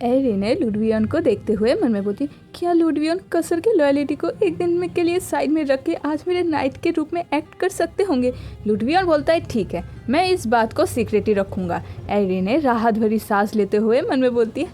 Erin ने लुडवियन को देखते हुए मन में बोलती, क्या लुडवियन कसर की लॉयलिटी को एक दिन में के लिए साइड में रख के आज मेरे नाइट के रूप में एक्ट कर सकते होंगे। लुडवियन बोलता है ठीक है, मैं इस बात को सीक्रेट ही रखूँगा। एरिन ने राहत भरी सांस लेते हुए मन में बोलती है,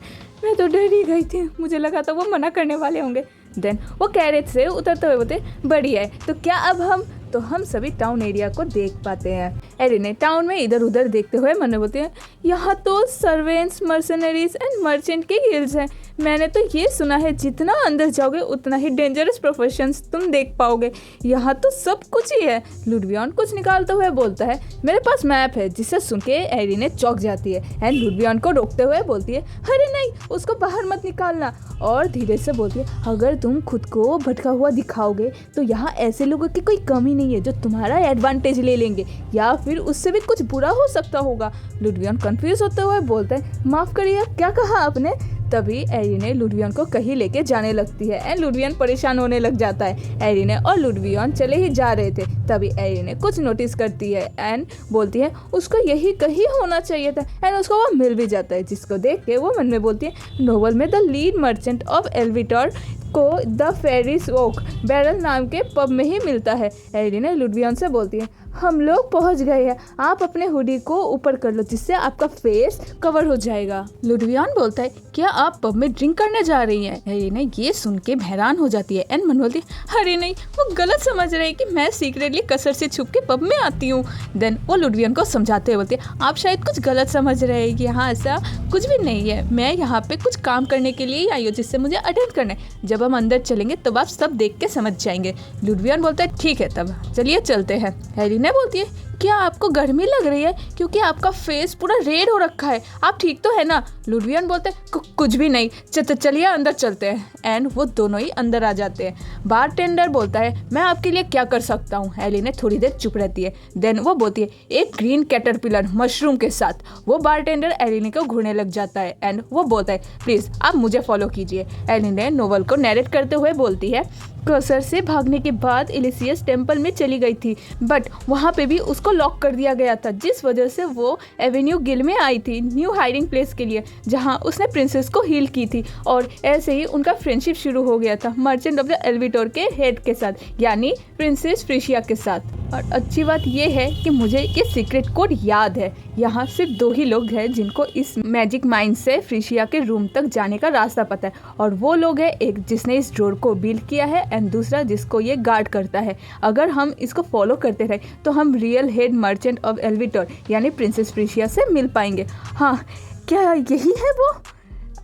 मैं तो डर ही गई थी, मुझे लगा था वो मना करने वाले होंगे। देन वो कैरेज से उतरते हुए बोलते, बढ़िया है, तो क्या अब हम सभी टाउन एरिया को देख पाते हैं। एरिन ने टाउन में इधर उधर देखते हुए मन में बोलते हैं, यहाँ तो सर्वेंट्स, मर्सनरीज एंड मर्चेंट के गिल्ड्स हैं। मैंने तो ये सुना है जितना अंदर जाओगे उतना ही डेंजरस प्रोफेशंस तुम देख पाओगे। यहाँ तो सब कुछ ही है। लुडवियन कुछ निकालते हुए बोलता है, मेरे पास मैप है, जिसे सुन के एरिन ने चौंक जाती है एंड लुडवियन को रोकते हुए बोलती है, अरे नहीं, उसको बाहर मत निकालना। और धीरे से बोलती है, अगर तुम खुद को भटका हुआ दिखाओगे तो यहाँ ऐसे लोगों की कोई कमी नहीं है जो तुम्हारा एडवांटेज ले लेंगे, या फिर उससे भी कुछ बुरा हो सकता होगा। लुडवियन कंफ्यूज होते हुए बोलता है, माफ करिए, क्या कहा आपने? तभी एरिन ने लुडवियन को कहीं लेके जाने लगती है एंड लुडवियन परेशान होने लग जाता है। एरिन और लुडवियन चले ही जा रहे थे, तभी एरिन कुछ नोटिस करती है एंड बोलती है, उसको यही कहीं होना चाहिए था, एंड उसको वो मिल भी जाता है, जिसको देख के वो मन में बोलती है, नोवेल में द लीड मर्चेंट ऑफ एल्विटोर को द फेरिस ओक बैरल नाम के पब में ही मिलता है। एरिन लुडवियन से बोलती है, हम लोग पहुंच गए हैं, आप अपने हुडी को ऊपर कर लो जिससे आपका फेस कवर हो जाएगा। लुडवियन बोलता है, क्या आप पब में ड्रिंक करने जा रही हैं? एरिन ये सुन के हैरान हो जाती है एंड मन बोलती है, अरे नहीं, वो गलत समझ रहे हैं कि मैं सीक्रेटली कसर से छुप के पब में आती हूँ। देन वो लुडवियन को समझाते हुए बोलती है, आप शायद कुछ गलत समझ रहे हैं, यहाँ ऐसा कुछ भी नहीं है, मैं यहाँ पे कुछ काम करने के लिए ही आई हूँ जिससे मुझे अटेंड करना है। जब हम अंदर चलेंगे तब आप सब देख के समझ जाएंगे। लुडवियन बोलता है, ठीक है, तब चलिए चलते हैं। एरिन बोलती है, क्या आपको गर्मी लग रही है? क्योंकि आपका फेस पूरा रेड हो रखा है, आप ठीक तो है ना? लुडवियन बोलते हैं, कुछ भी नहीं, चलिए अंदर चलते हैं। एंड वो दोनों ही अंदर आ जाते हैं। बारटेंडर बोलता है, मैं आपके लिए क्या कर सकता हूँ? एलिन ने थोड़ी देर चुप रहती है। देन वो बोलती है, एक ग्रीन कैटरपिलर मशरूम के साथ। वो बारटेंडर एलिन को घूरने लग जाता है एंड वो बोलता है, प्लीज़ आप मुझे फॉलो कीजिए। एलिन ने नोवेल को नैरेट करते हुए बोलती है, कसर से भागने के बाद एलिसियस टेम्पल में चली गई थी, बट वहाँ पे भी उसको लॉक कर दिया गया था, जिस वजह से वो एवेन्यू गिल में आई थी न्यू हाइडिंग प्लेस के लिए, जहाँ उसने प्रिंसेस को हील की थी। और ऐसे ही उनका फ्रेंडशिप शुरू हो गया था मर्चेंट ऑफ द एल्विटोर के हेड के साथ, यानी प्रिंसेस फ्रिशिया के साथ। और अच्छी बात यह है कि मुझे ये सीक्रेट कोड याद है। यहाँ सिर्फ 2 ही लोग हैं जिनको इस मैजिक माइंड से फ्रिशिया के रूम तक जाने का रास्ता पता है, और वो लोग हैं, एक जिसने इस डोर को बिल्ड किया है एंड दूसरा जिसको ये गार्ड करता है। अगर हम इसको फॉलो करते रहे तो हम रियल हेड मर्चेंट ऑफ एल्विटोर यानी प्रिंसेस फ्रिशिया से मिल पाएंगे। हाँ, क्या यही है वो?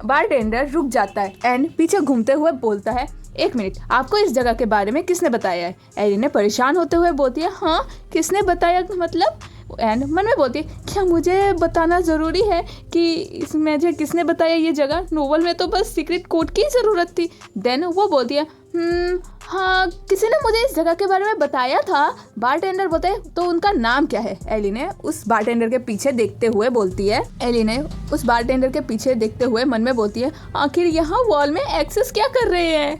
बारटेंडर रुक जाता है एंड पीछे घूमते हुए बोलता है, 1 मिनट, आपको इस जगह के बारे में किसने बताया है? एरिन ने परेशान होते हुए बोलती है, हाँ, किसने बताया मतलब? एंड मन में बोलती है, क्या मुझे बताना ज़रूरी है कि इसमें मुझे किसने बताया ये जगह? नोवेल में तो बस सीक्रेट कोड की ज़रूरत थी। देन वो बोलती है, हाँ, किसी ने मुझे इस जगह के बारे में बताया था। बारटेंडर बोलते हैं, तो उनका नाम क्या है? एलिन ने उस बारटेंडर के पीछे देखते हुए बोलती है। एलिन ने उस बारटेंडर के पीछे देखते हुए मन में बोलती है, आखिर यहाँ वॉल में एक्सेस क्या कर रहे हैं?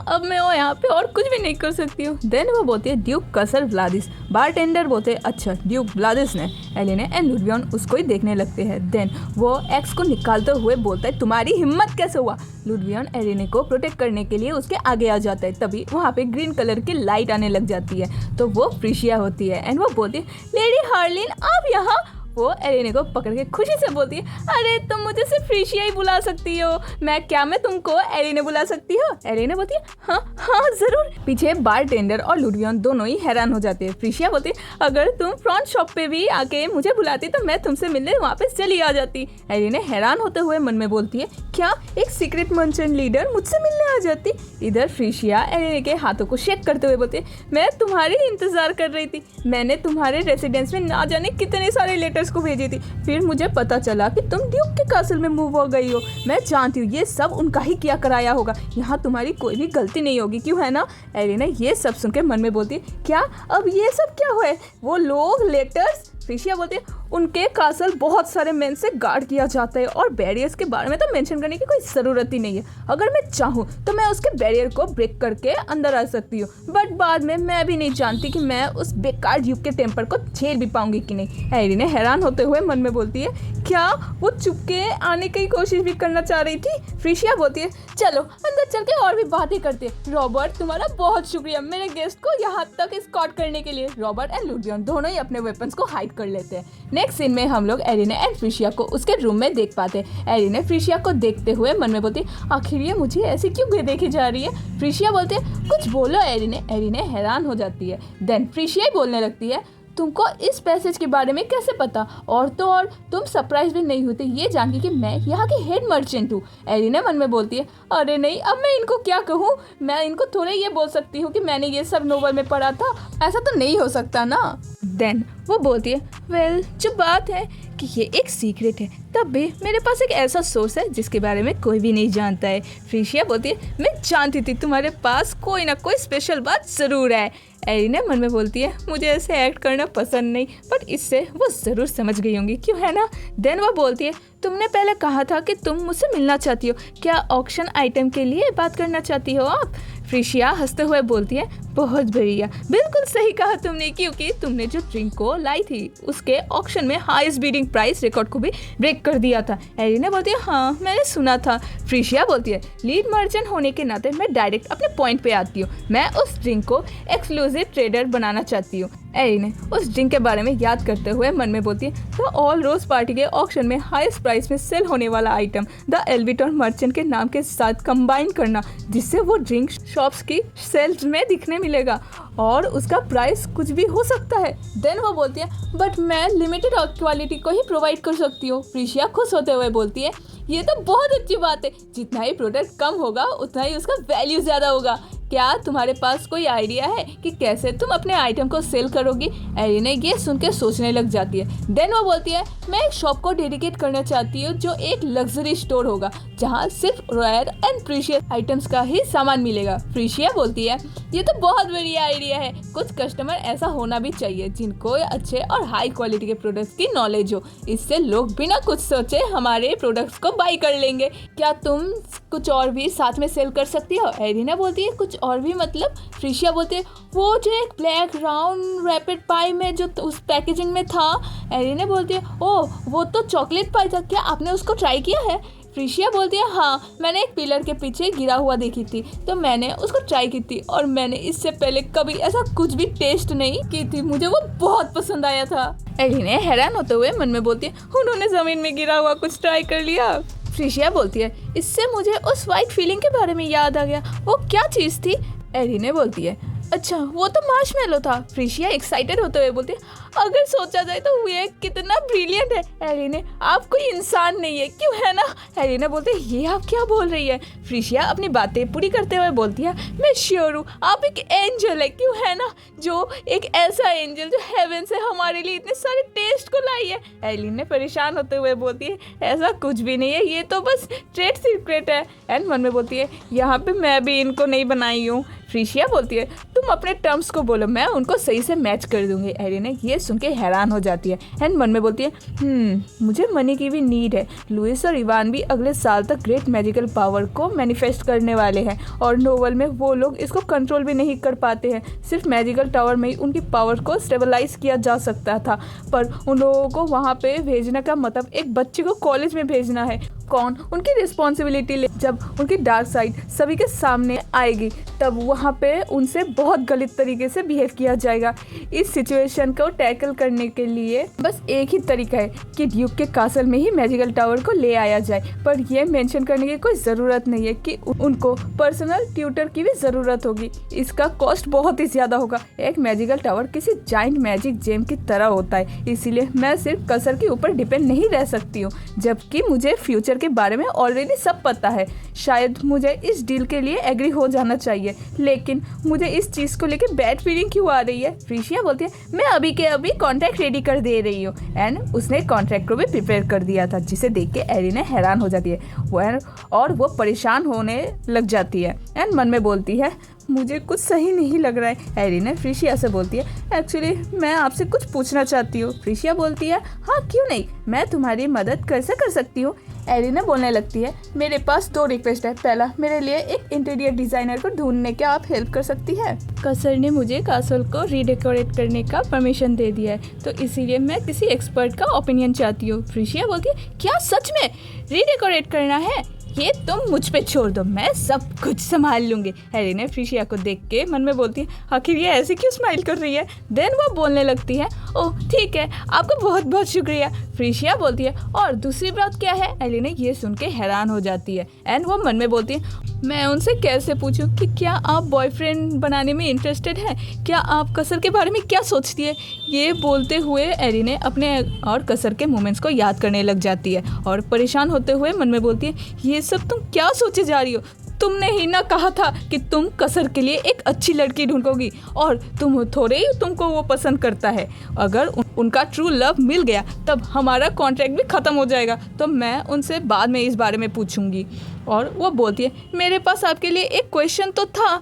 अब मैं यहाँ पे और कुछ भी नहीं कर सकती हूँ। देन वो बोलती है, ड्यूक कसर व्लादिस। बारटेंडर बोलते हैं, अच्छा, ड्यूक व्लादिस ने? एलिन एंड लुडवियन उसको ही देखने लगते हैं। देन वो एक्स को निकालते हुए बोलता है, तुम्हारी हिम्मत कैसे हुआ? लुडवियन एलिन को प्रोटेक्ट करने के लिए उसके आगे आ जाता है। तभी वहाँ पे ग्रीन कलर की लाइट आने लग जाती है, तो वो फ्रिशिया होती है एंड वो बोलती है, लेडी हार्लिन, आप यहाँ? वो एलिन को पकड़ के खुशी से बोलती है, अरे तुम मुझे सिर्फ फ्रिशिया ही बुला सकती हो, मैं तुमको एलिन बुला सकती हो? एलिन बोलती है, हाँ हाँ जरूर। पीछे बारटेंडर और लुडवियन दोनों ही हैरान हो जाते हैं। फ्रिशिया बोलती है, अगर तुम फ्रंट शॉप पे भी आके मुझे बुलाती तो मैं तुमसे मिलने वापस चली आ जाती। एलिन हैरान होते हुए मन में बोलती है, क्या एक सीक्रेट मर्चेंट लीडर मुझसे मिलने आ जाती? इधर फ्रिशिया एलिन के हाथों को शेक करते हुए बोलती है, मैं तुम्हारी इंतजार कर रही थी, मैंने तुम्हारे रेसिडेंस में ना जाने कितने सारे लेटर को भेजी थी, फिर मुझे पता चला कि तुम ड्यूक के कासल में मूव हो गई हो। मैं जानती हूँ ये सब उनका ही किया कराया होगा, यहाँ तुम्हारी कोई भी गलती नहीं होगी, क्यों है ना? एलिन ये सब सुन के मन में बोलती है, क्या अब ये सब क्या हुआ है? वो लोग लेटर्स फ्रीशिया बोलती है उनके कासल बहुत सारे मेन से गार्ड किया जाता है और बैरियर्स के बारे में तो मेंशन करने की कोई ज़रूरत ही नहीं है। अगर मैं चाहूँ तो मैं उसके बैरियर को ब्रेक करके अंदर आ सकती हूँ, बट बाद में मैं भी नहीं जानती कि मैं उस बेकार ड्यूक के टेम्पर को झेल भी पाऊंगी कि नहीं। एरिन हैरान होते हुए मन में बोलती है क्या वो चुपके आने की कोशिश भी करना चाह रही थी? फ्रीशिया बोलती है चलो अंदर चल के और भी बातें करते हैं। रॉबर्ट तुम्हारा बहुत शुक्रिया मेरे गेस्ट को यहाँ तक स्कॉट करने के लिए। रॉबर्ट एंड लुडियन दोनों ही अपने वेपन्स को हाइड कर लेते हैं। नेक्स्ट सीन में हम लोग एरिने एंड फ्रीशिया को उसके रूम में देख पाते हैं। एरिने फ्रीशिया को देखते हुए मन में बोलती आखिर ये मुझे ऐसे क्यों देखे जा रही है? फ्रीशिया बोलती है कुछ बोलो एरिने। एरिने हैरान हो जाती है। देन फ्रीशिया बोलने लगती है तुमको इस पैसेज के बारे में कैसे पता? और तो और तुम सरप्राइज भी नहीं होते ये जान के कि मैं यहाँ की हेड मर्चेंट हूँ। एरिने मन में बोलती है अरे नहीं, अब मैं इनको क्या कहूँ? मैं इनको थोड़े ये बोल सकती हूँ कि मैंने ये सब नोवेल में पढ़ा था, ऐसा तो नहीं हो सकता ना। देन वो बोलती है वेल जो बात है कि ये एक सीक्रेट है, तब भी मेरे पास एक ऐसा सोर्स है जिसके बारे में कोई भी नहीं जानता है। फ्रीशिया बोलती है मैं जानती थी तुम्हारे पास कोई ना कोई स्पेशल बात ज़रूर है। एरिने मन में बोलती है मुझे ऐसे एक्ट करना पसंद नहीं, बट इससे वो ज़रूर समझ गई होंगी, क्यों है ना। देन वो बोलती है तुमने पहले कहा था कि तुम मुझसे मिलना चाहती हो, क्या ऑक्शन आइटम के लिए बात करना चाहती हो आप? फ्रीशिया हंसते हुए बोलती है बहुत बढ़िया, बिल्कुल सही कहा तुमने, क्योंकि तुमने जो ड्रिंक को लाई थी उसके ऑक्शन में हाईएस्ट बीडिंग प्राइस रिकॉर्ड को भी ब्रेक कर दिया था। एरिने बोलती है हाँ मैंने सुना था। फ्रीशिया बोलती है लीड मर्चेंट होने के नाते मैं डायरेक्ट अपने पॉइंट पे आती हूँ, मैं उस ड्रिंक को एक्सक्लूसिव ट्रेडर बनाना चाहती हूँ। एरिने उस ड्रिंक के बारे में याद करते हुए मन में बोलती है तो ऑल रोज पार्टी के ऑक्शन में हाईएस्ट प्राइस में सेल होने वाला आइटम द एल्बिटॉन मर्चेंट के नाम के साथ कंबाइन करना, जिससे वो ड्रिंक शॉप्स की सेल्स में दिखने मिलेगा और उसका प्राइस कुछ भी हो सकता है। देन वो बोलती है बट मैं लिमिटेड क्वालिटी को ही प्रोवाइड कर सकती हूँ। फ्रीशिया खुश होते हुए बोलती है ये तो बहुत अच्छी बात है, जितना ही प्रोडक्ट कम होगा उतना ही उसका वैल्यू ज़्यादा होगा। क्या तुम्हारे पास कोई आइडिया है कि कैसे तुम अपने आइटम को सेल करोगी? एरिने ये सुन के सोचने लग जाती है। देन वो बोलती है मैं एक शॉप को डेडिकेट करना चाहती हूँ जो एक लग्जरी स्टोर होगा जहाँ सिर्फ रेयर एंड प्रीशियस आइटम्स का ही सामान मिलेगा। फ्रीशिया बोलती है ये तो बहुत बढ़िया आइडिया है, कुछ कस्टमर ऐसा होना भी चाहिए जिनको अच्छे और हाई क्वालिटी के प्रोडक्ट्स की नॉलेज हो, इससे लोग बिना कुछ सोचे हमारे प्रोडक्ट्स को बाई कर लेंगे। क्या तुम कुछ और भी साथ में सेल कर सकती हो? एरिना बोलती है कुछ और भी मतलब? फ्रीशिया बोलती है वो जो एक ब्लैक राउंड रैपिड पाई में जो उस पैकेजिंग में था। एरिना बोलती है ओह वो तो चॉकलेट पाई था, क्या आपने उसको ट्राई किया है? फ्रीशिया बोलती है हाँ मैंने एक पिलर के पीछे गिरा हुआ देखी थी तो मैंने उसको ट्राई की थी और मैंने इससे पहले कभी ऐसा कुछ भी टेस्ट नहीं की थी, मुझे वो बहुत पसंद आया था। एरिने हैरान होते हुए मन में बोलती है उन्होंने ज़मीन में गिरा हुआ कुछ ट्राई कर लिया? फ्रीशिया बोलती है इससे मुझे उस वाइट फीलिंग के बारे में याद आ गया, वो क्या चीज़ थी? एरिने बोलती है अच्छा वो तो मार्शमेलो था। फ्रीशिया एक्साइटेड होते हुए बोलती है अगर सोचा जाए तो ये कितना ब्रिलियंट है। एरिने आप कोई इंसान नहीं है, क्यों है ना? एरिने बोलते है ये आप क्या बोल रही है? फ्रीशिया अपनी बातें पूरी करते हुए बोलती है मैं श्योर हूँ आप एक एंजल है, क्यों है ना, जो एक ऐसा एंजल जो हेवन से हमारे लिए इतने सारे टेस्ट को लाई है। एरिने परेशान होते हुए बोलती है ऐसा कुछ भी नहीं है, ये तो बस ट्रेड सीक्रेट है। एंड मन में बोलती है यहाँ पे मैं भी इनको नहीं बनाई हूँ। फ्रीशिया बोलती है तुम अपने टर्म्स को बोलो, मैं उनको सही से मैच कर दूंगी। एरिने ये सुन के हैरान हो जाती है एंड मन में बोलती है मुझे मनी की भी नीड है। लुइस और इवान भी अगले साल तक ग्रेट मैजिकल पावर को मैनिफेस्ट करने वाले हैं और नोवेल में वो लोग इसको कंट्रोल भी नहीं कर पाते हैं, सिर्फ मैजिकल टावर में ही उनकी पावर को स्टेबलाइज किया जा सकता था, पर उन लोगों को वहाँ पे भेजने का मतलब एक बच्चे को कॉलेज में भेजना है। कौन उनकी रिस्पॉन्सिबिलिटी ले? जब उनकी डार्क साइड सभी के सामने आएगी तब वहाँ पे उनसे बहुत गलत तरीके से बिहेव किया जाएगा। इस सिचुएशन को टैकल करने के लिए बस एक ही तरीका है कि ड्यूक के कासल में ही मैजिकल टावर को ले आया जाए, पर यह मेंशन करने की कोई ज़रूरत नहीं है कि उनको पर्सनल ट्यूटर की भी ज़रूरत होगी। इसका कॉस्ट बहुत ही ज़्यादा होगा। एक मैजिकल टावर किसी जाइंट मैजिक जेम की तरह होता है, इसीलिए मैं सिर्फ कसर के ऊपर डिपेंड नहीं रह सकती हूँ, जबकि मुझे फ्यूचर के बारे में ऑलरेडी सब पता है। शायद मुझे इस डील के लिए एग्री हो जाना चाहिए, लेकिन मुझे इस चीज़ को लेकर बैड फीलिंग क्यों आ रही है? फ्रीशिया बोलती है मैं अभी के अभी कॉन्ट्रैक्ट रेडी कर दे रही हूँ। एंड उसने कॉन्ट्रैक्ट को भी प्रिपेयर कर दिया था, जिसे देख के एरिने हैरान हो जाती है और वो परेशान होने लग जाती है एंड मन में बोलती है मुझे कुछ सही नहीं लग रहा है। एलिना फ्रिशिया से बोलती है, एक्चुअली मैं आपसे कुछ पूछना चाहती हूँ। फ्रिशिया बोलती है, हाँ क्यों नहीं, मैं तुम्हारी मदद कैसे कर सकती हूँ। एलिना बोलने लगती है, मेरे पास 2 रिक्वेस्ट है। पहला, मेरे लिए एक इंटीरियर डिज़ाइनर को ढूंढने का आप हेल्प कर सकती है। कसर ने मुझे कासल को रीडेकोरेट करने का परमिशन दे दिया है, तो इसीलिए मैं किसी एक्सपर्ट का ओपिनियन चाहती हूँ। फ्रिशिया बोलती है, क्या सच में रीडेकोरेट करना है? ये तुम मुझ पे छोड़ दो, मैं सब कुछ संभाल लूँगी। एलिना फ्रिशिया को देख के मन में बोलती है, आखिर ये ऐसे क्यों स्माइल कर रही है। देन वो बोलने लगती है, ओह ठीक है, आपका बहुत बहुत शुक्रिया। फ्रिशिया बोलती है, और दूसरी बात क्या है। एलिना ये सुन के हैरान हो जाती है एंड वो मन में बोलती है, मैं उनसे कैसे पूछूं कि क्या आप बॉयफ्रेंड बनाने में इंटरेस्टेड हैं, क्या आप कसर के बारे में क्या सोचती है। ये बोलते हुए एलिना अपने और कसर के मोमेंट्स को याद करने लग जाती है और परेशान होते हुए मन में बोलती है, ये सब तुम क्या सोचे जा रही हो। तुमने ही ना कहा था कि तुम कसर के लिए एक अच्छी लड़की ढूंढोगी, और तुम थोड़े ही तुमको वो पसंद करता है। अगर उनका ट्रू लव मिल गया तब हमारा कॉन्ट्रैक्ट भी ख़त्म हो जाएगा, तो मैं उनसे बाद में इस बारे में पूछूंगी। और वो बोलती है, मेरे पास आपके लिए एक क्वेश्चन तो था,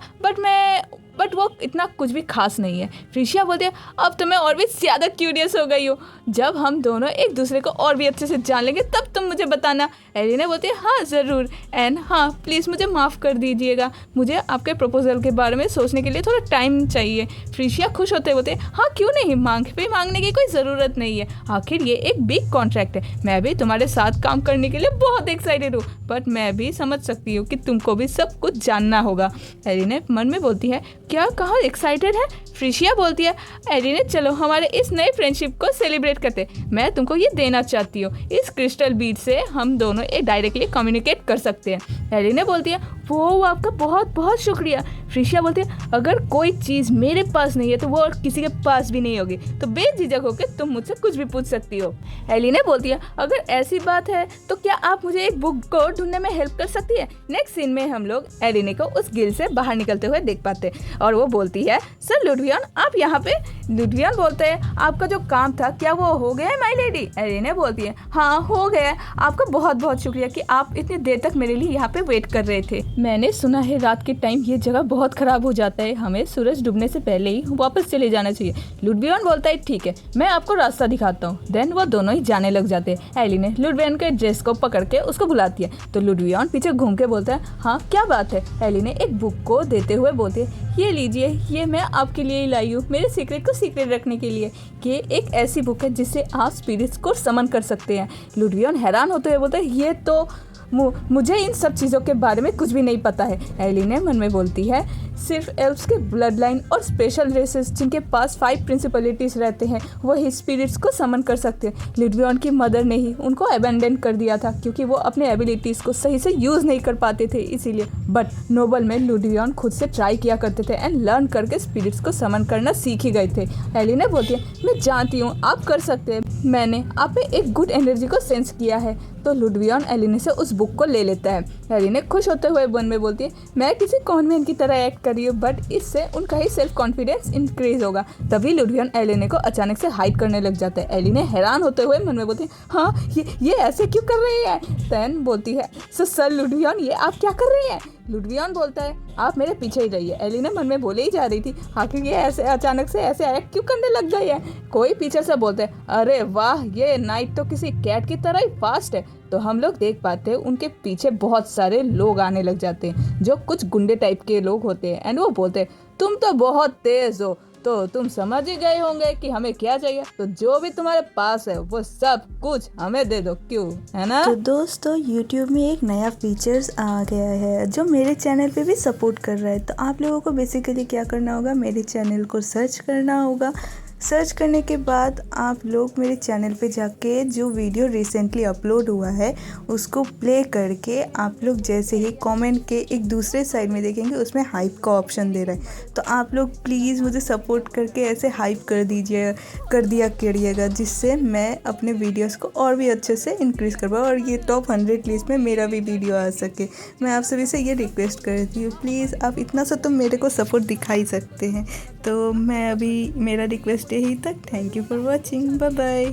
बट वो इतना कुछ भी खास नहीं है। फ्रिशिया बोलती है, अब तो मैं और भी ज़्यादा क्यूरियस हो गई हूँ। जब हम दोनों एक दूसरे को और भी अच्छे से जान लेंगे तब तुम मुझे बताना। एलिना बोलती है, हाँ ज़रूर, एंड हाँ प्लीज़ मुझे माफ़ कर दीजिएगा, मुझे आपके प्रपोजल के बारे में सोचने के लिए थोड़ा टाइम चाहिए। फ्रिशिया खुश होते होते, हाँ क्यों नहीं, मांगने की कोई ज़रूरत नहीं है, आखिर ये एक बिग कॉन्ट्रैक्ट है। मैं भी तुम्हारे साथ काम करने के लिए बहुत एक्साइटेड हूँ, बट मैं भी समझ सकती हूँ कि तुमको भी सब कुछ जानना होगा। एलिना मन में बोलती है, क्या कहाँ एक्साइटेड है। फ्रिशिया बोलती है, एलिना चलो हमारे इस नए फ्रेंडशिप को सेलिब्रेट करते। मैं तुमको ये देना चाहती हूँ, इस क्रिस्टल बीड से हम दोनों एक डायरेक्टली कम्युनिकेट कर सकते हैं। एलिना बोलती है, वो आपका बहुत बहुत शुक्रिया। फ्रिशिया बोलती है, अगर कोई चीज़ मेरे पास नहीं है तो वो और किसी के पास भी नहीं होगी, तो बेझिझक होकर तुम मुझसे कुछ भी पूछ सकती हो। एलिना बोलती है, अगर ऐसी बात है तो क्या आप मुझे एक बुक को ढूंढने में हेल्प कर सकती है। नेक्स्ट सीन में हम लोग एलिना को उस गिल्ड से बाहर निकलते हुए देख पाते और वो बोलती है, सर लुडवियन आप यहाँ पे। लुडवियन बोलते हैं, आपका जो काम था क्या वो हो गया है माय लेडी। एलिना बोलती है, हाँ हो गया। आपका बहुत बहुत शुक्रिया कि आप इतनी देर तक मेरे लिए यहाँ पे वेट कर रहे थे। मैंने सुना है रात के टाइम ये जगह बहुत ख़राब हो जाता है, हमें सूरज डूबने से पहले ही वापस चले जाना चाहिए। लुडवियन बोलता है, ठीक है मैं आपको रास्ता दिखाता हूँ। देन वो दोनों ही जाने लग जाते हैं। एलिना लुडवियन के ड्रेस को पकड़ के उसको बुलाती है, तो लुडवियन पीछे घूम के बोलता है, हाँ क्या बात है। एलिना एक बुक को देते हुए बोलती है, ये लीजिए, ये मैं आपके लिए ही लाई हूँ, मेरे सीक्रेट को सीक्रेट रखने के लिए। ये एक ऐसी बुक है जिससे आप स्पिरिट्स को समन कर सकते हैं। लुडवियन हैरान होते हुए बोलता है, ये तो मुझे इन सब चीज़ों के बारे में कुछ भी नहीं पता है। एलिना मन में बोलती है, सिर्फ एल्फ्स के ब्लड लाइन और स्पेशल रेसेस जिनके पास 5 प्रिंसिपलिटीज़ रहते हैं वही स्पिरिट्स को समन कर सकते हैं। लुडवियन की मदर ने ही उनको अबेंडन कर दिया था क्योंकि वो अपने एबिलिटीज़ को सही से यूज़ नहीं कर पाते थे, इसीलिए। बट नोबल में लुडवियन खुद से ट्राई किया करते थे एंड लर्न करके स्पिरिट्स को समन करना सीख ही गए थे। एलिना बोलती है, मैं जानती हूँ आप कर सकते हैं, मैंने आप में एक गुड एनर्जी को सेंस किया है। तो लुडवियन एलिना से उस बुक को ले लेता है। एलिना खुश होते हुए मन में बोलती है, मैं किसी कॉन्वेंट की तरह एक्ट कर रही हूँ, बट इससे उनका ही सेल्फ कॉन्फिडेंस इंक्रीज होगा। तभी लुडवियन एलिना को अचानक से हाइड करने लग जाता है। एलिना हैरान होते हुए मन में बोलती है, हाँ ये ऐसे क्यों कर रही है। तैन बोलती है, सर लुडवियन ये आप क्या कर रही हैं। लुडवियन बोलता है, आप मेरे पीछे ही रहिए। एलिना मन में बोले ही जा रही थी, आखिर ये ऐसे अचानक से ऐसे एक्ट क्यों करने लग गई है। कोई पीछे से बोलते हैं, अरे वाह ये नाइट तो किसी कैट की तरह ही फास्ट है। तो हम लोग देख पाते हैं उनके पीछे बहुत सारे लोग आने लग जाते हैं जो कुछ गुंडे टाइप के लोग होते हैं एंड वो बोलते हैं, तुम तो बहुत तेज हो, तो तुम समझ ही गए होंगे कि हमें क्या चाहिए, तो जो भी तुम्हारे पास है वो सब कुछ हमें दे दो, क्यों है ना। तो दोस्तों YouTube में एक नया फीचर्स आ गया है जो मेरे चैनल पे भी सपोर्ट कर रहा है। तो आप लोगों को बेसिकली क्या करना होगा, मेरे चैनल को सर्च करना होगा। सर्च करने के बाद आप लोग मेरे चैनल पे जाके जो वीडियो रिसेंटली अपलोड हुआ है उसको प्ले करके आप लोग जैसे ही कमेंट के एक दूसरे साइड में देखेंगे उसमें हाइप का ऑप्शन दे रहा है। तो आप लोग प्लीज़ मुझे सपोर्ट करके ऐसे हाइप कर दिया करिएगा, जिससे मैं अपने वीडियोस को और भी अच्छे से इंक्रीज़ कर पाऊँ और ये टॉप 100 लिस्ट में मेरा भी वीडियो आ सके। मैं आप सभी से ये रिक्वेस्ट करती हूँ, प्लीज़ आप इतना सा तो मेरे को सपोर्ट दिखा ही सकते हैं। तो मैं अभी मेरा रिक्वेस्ट यही तक। Thank you for watching, bye bye.